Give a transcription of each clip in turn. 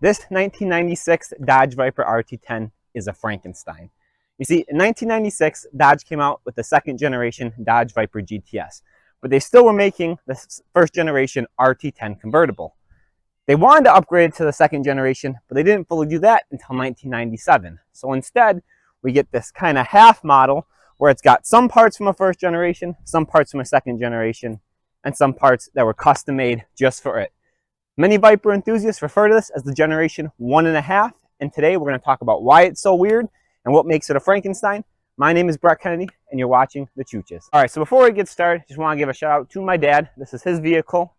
This 1996 Dodge Viper RT10 is a Frankenstein. You see, in 1996, Dodge came out with the second generation Dodge Viper GTS, but they still were making the first generation RT10 convertible. They wanted to upgrade it to the second generation, but they didn't fully do that until 1997. So instead, we get this kind of half model where it's got some parts from a first generation, some parts from a second generation, and some parts that were custom made just for it. Many Viper enthusiasts refer to this as the generation 1.5, and today we're going to talk about why it's so weird and what makes it a Frankenstein. My name is Breck, and you're watching The Chooches. All right, so before we get started, just want to give a shout out to my dad. This is his vehicle.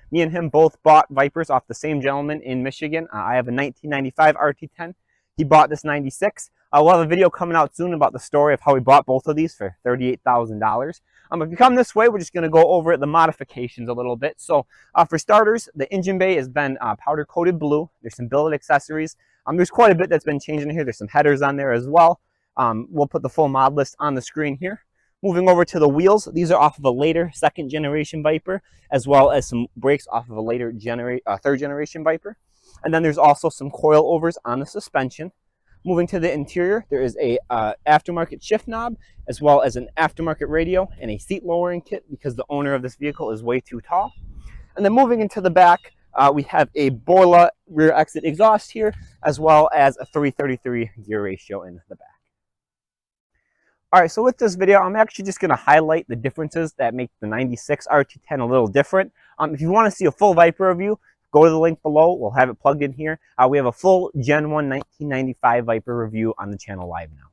Me and him both bought Vipers off the same gentleman in Michigan. I have a 1995 RT10. He bought this 96. We'll have a video coming out soon about the story of how we bought both of these for $38,000. If you come this way, we're just going to go over the modifications a little bit. So for starters, the engine bay has been powder coated blue. There's some billet accessories. There's quite a bit that's been changed in here. There's some headers on there as well. We'll put the full mod list on the screen here. Moving over to the wheels, these are off of a later second generation Viper, as well as some brakes off of a later third generation Viper. And then there's also some coilovers on the suspension. Moving to the interior, there is a aftermarket shift knob, as well as an aftermarket radio and a seat lowering kit because the owner of this vehicle is way too tall. And then moving into the back, we have a Borla rear exit exhaust here, as well as a 333 gear ratio in the back. All right, so with this video, I'm actually just going to highlight the differences that make the 96 RT10 a little different. If you want to see a full Viper review, go to the link below. We'll have it plugged in here. We have a full Gen 1 1995 Viper review on the channel live now.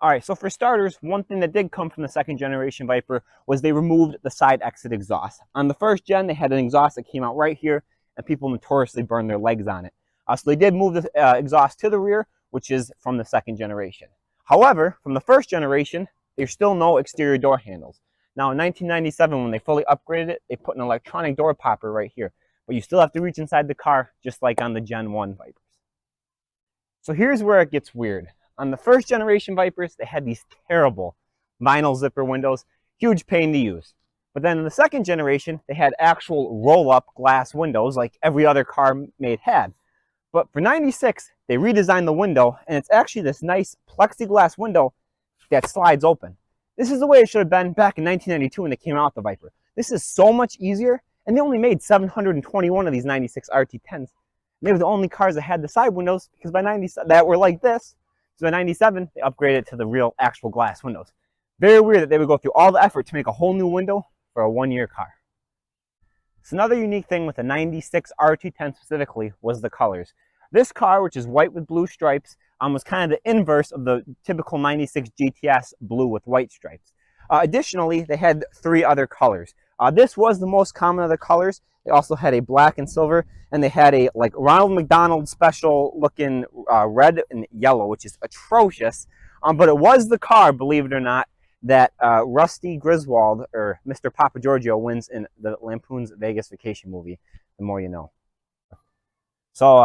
All right, so for starters, one thing that did come from the second generation Viper was they removed the side exit exhaust. On the first gen, they had an exhaust that came out right here, and people notoriously burned their legs on it. So they did move the exhaust to the rear, which is from the second generation. However, from the first generation, there's still no exterior door handles. Now, in 1997, when they fully upgraded it, they put an electronic door popper right here. But you still have to reach inside the car, just like on the Gen 1 Vipers. So here's where it gets weird. On the first generation Vipers, they had these terrible vinyl zipper windows, huge pain to use. But then in the second generation, they had actual roll-up glass windows like every other car made had. But for 96, they redesigned the window, and it's actually this nice plexiglass window that slides open. This is the way it should have been back in 1992 when they came out with the Viper. This is so much easier, and they only made 721 of these 96 RT10s. They were the only cars that had the side windows because by 97 that were like this. So by 97, they upgraded to the real actual glass windows. Very weird that they would go through all the effort to make a whole new window for a one-year car. So another unique thing with the 96 RT10 specifically was the colors. This car, which is white with blue stripes, was kind of the inverse of the typical 96 GTS blue with white stripes. Additionally, they had three other colors. This was the most common of the colors. They also had a black and silver, and they had a like Ronald McDonald special looking red and yellow, which is atrocious. But it was the car, believe it or not, that Rusty Griswold, or Mr. Papa Giorgio, wins in the Lampoon's Vegas Vacation movie, The More You Know. So,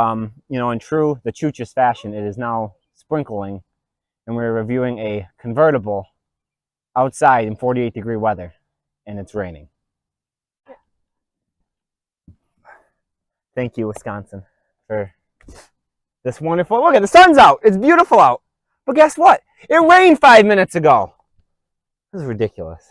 you know, in true The Chooches fashion, it is now sprinkling, and we're reviewing a convertible outside in 48-degree weather, and it's raining. Thank you, Wisconsin, for this wonderful... Look at the sun's out. It's beautiful out. But guess what? It rained 5 minutes ago. This is ridiculous.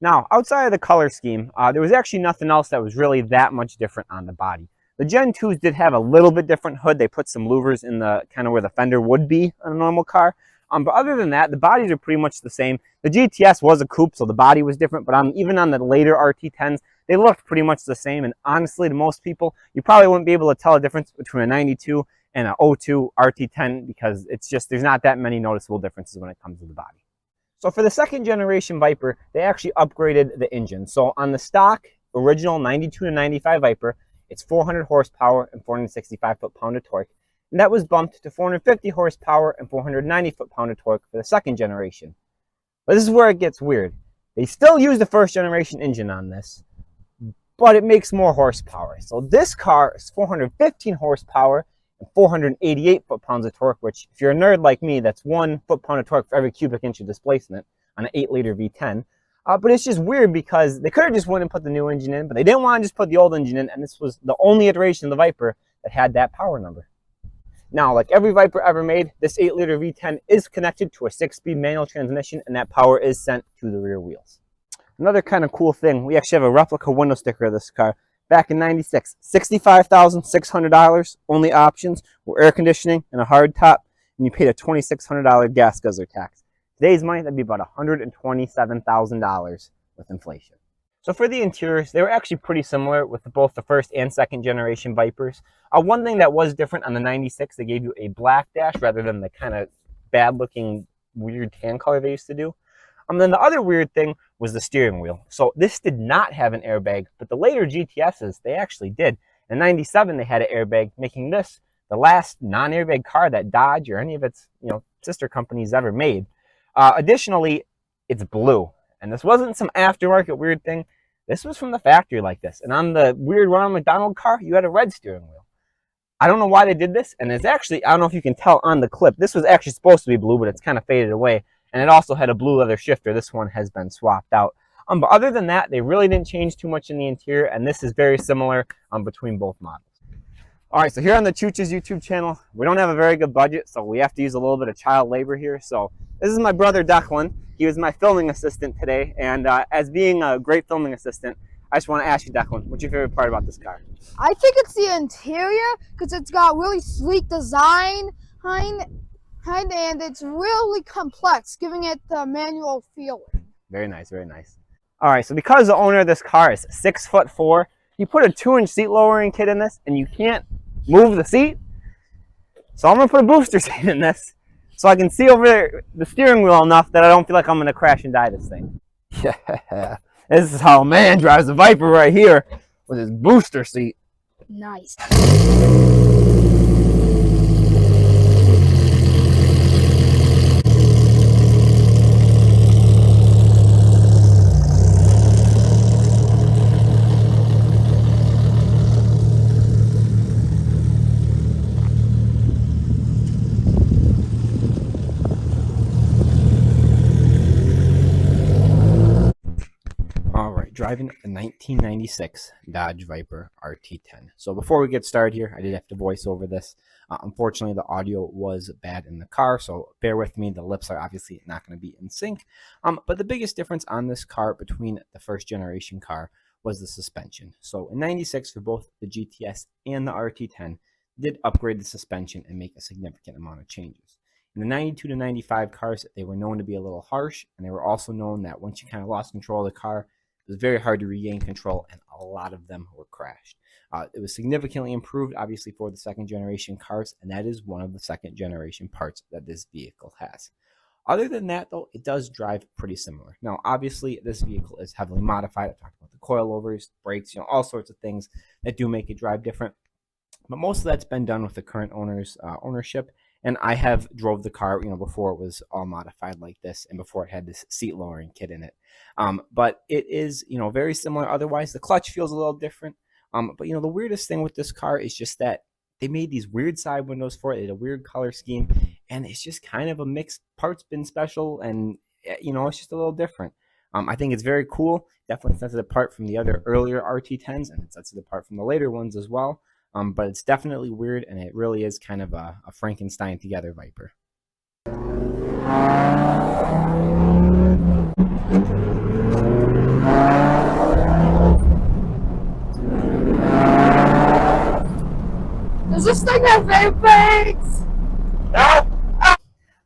Now, outside of the color scheme, there was actually nothing else that was really that much different on the body. The Gen 2s did have a little bit different hood. They put some louvers in the kind of where the fender would be on a normal car. But other than that, the bodies are pretty much the same. The GTS was a coupe, so the body was different. But even on the later RT10s, they looked pretty much the same. And honestly, to most people, you probably wouldn't be able to tell a difference between a 92 and an 02 RT10 because it's just, there's not that many noticeable differences when it comes to the body. So for the second generation Viper, they actually upgraded the engine. So on the stock, original 92 to 95 Viper, it's 400 horsepower and 465 foot-pound of torque. And that was bumped to 450 horsepower and 490 foot-pound of torque for the second generation. But this is where it gets weird. They still use the first generation engine on this, but it makes more horsepower. So this car is 415 horsepower and 488 foot-pounds of torque, which if you're a nerd like me, that's 1 foot-pound of torque for every cubic inch of displacement on an 8-liter V10. But it's just weird because they could have just went and put the new engine in, but they didn't want to just put the old engine in, and this was the only iteration of the Viper that had that power number. Now, like every Viper ever made, this 8-liter V10 is connected to a 6-speed manual transmission, and that power is sent to the rear wheels. Another kind of cool thing, we actually have a replica window sticker of this car. Back in '96, $65,600. Only options were air conditioning and a hard top, and you paid a $2,600 gas guzzler tax. Today's money, that'd be about $127,000 with inflation. So for the interiors, they were actually pretty similar with both the first and second generation Vipers. One thing that was different on the '96, they gave you a black dash rather than the kind of bad looking weird tan color they used to do. Then the other weird thing was the steering wheel. So this did not have an airbag, but the later GTSs, they actually did. In '97, they had an airbag, making this the last non-airbag car that Dodge or any of its sister companies ever made. Additionally, it's blue. And this wasn't some aftermarket weird thing. This was from the factory like this. And on the weird Ronald McDonald car, you had a red steering wheel. I don't know why they did this. And it's actually, I don't know if you can tell on the clip, this was actually supposed to be blue, but it's kind of faded away. And it also had a blue leather shifter. This one has been swapped out. But other than that, they really didn't change too much in the interior. And this is very similar between both models. All right, so here on the Chooches YouTube channel, we don't have a very good budget, so we have to use a little bit of child labor here. So this is my brother, Declan. He was my filming assistant today. And as being a great filming assistant, I just want to ask you, Declan, what's your favorite part about this car? I think it's the interior, because it's got really sleek design, and it's really complex, giving it the manual feeling. Very nice, very nice. All right, so because the owner of this car is 6'4", you put a 2-inch seat lowering kit in this, and you can't move the seat. So I'm gonna put a booster seat in this, so I can see over there the steering wheel enough that I don't feel like I'm gonna crash and die this thing. Yeah, this is how a man drives a Viper right here with his booster seat. Nice. Driving a 1996 Dodge Viper RT10. So before we get started here, I did have to voice over this. Unfortunately, the audio was bad in the car, so bear with me. The lips are obviously not going to be in sync. But the biggest difference on this car between the first generation car was the suspension. So in '96, for both the GTS and the RT10, did upgrade the suspension and make a significant amount of changes. In the '92 to '95 cars, they were known to be a little harsh, and they were also known that once you kind of lost control of the car, it was very hard to regain control, and a lot of them were crashed. It was significantly improved, obviously, for the second generation cars, and that is one of the second generation parts that this vehicle has. Other than that, though, it does drive pretty similar. Now, obviously, this vehicle is heavily modified. I've talked about the coilovers, brakes, all sorts of things that do make it drive different. But most of that's been done with the current owner's ownership. And I have drove the car, before it was all modified like this and before it had this seat lowering kit in it. But it is, very similar. Otherwise, the clutch feels a little different. But, the weirdest thing with this car is just that they made these weird side windows for it. They had a weird color scheme, and it's just kind of a mixed parts bin special, and, it's just a little different. I think it's very cool. Definitely sets it apart from the other earlier RT10s, and it sets it apart from the later ones as well. But it's definitely weird, and it really is kind of a Frankenstein together Viper. Does this thing have airbags? No!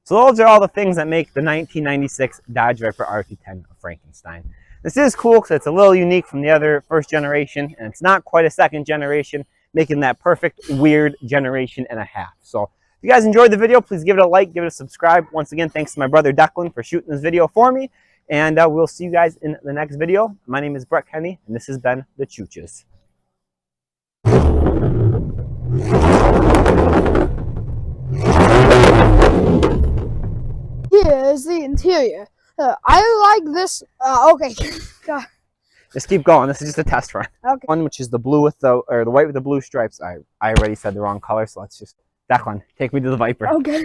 So those are all the things that make the 1996 Dodge Viper RT10 a Frankenstein. This is cool because it's a little unique from the other first generation, and it's not quite a second generation, making that perfect weird generation and a half. So if you guys enjoyed the video, please give it a like, give it a subscribe. Once again, thanks to my brother Declan for shooting this video for me, and we'll see you guys in the next video. My name is Breck, and this has been the Chooches. Here's the interior. I like this. Okay. Just keep going. This is just a test run. Okay. One which is the blue with the white with the blue stripes. I already said the wrong color, so let's just Declan, take me to the Viper. Okay.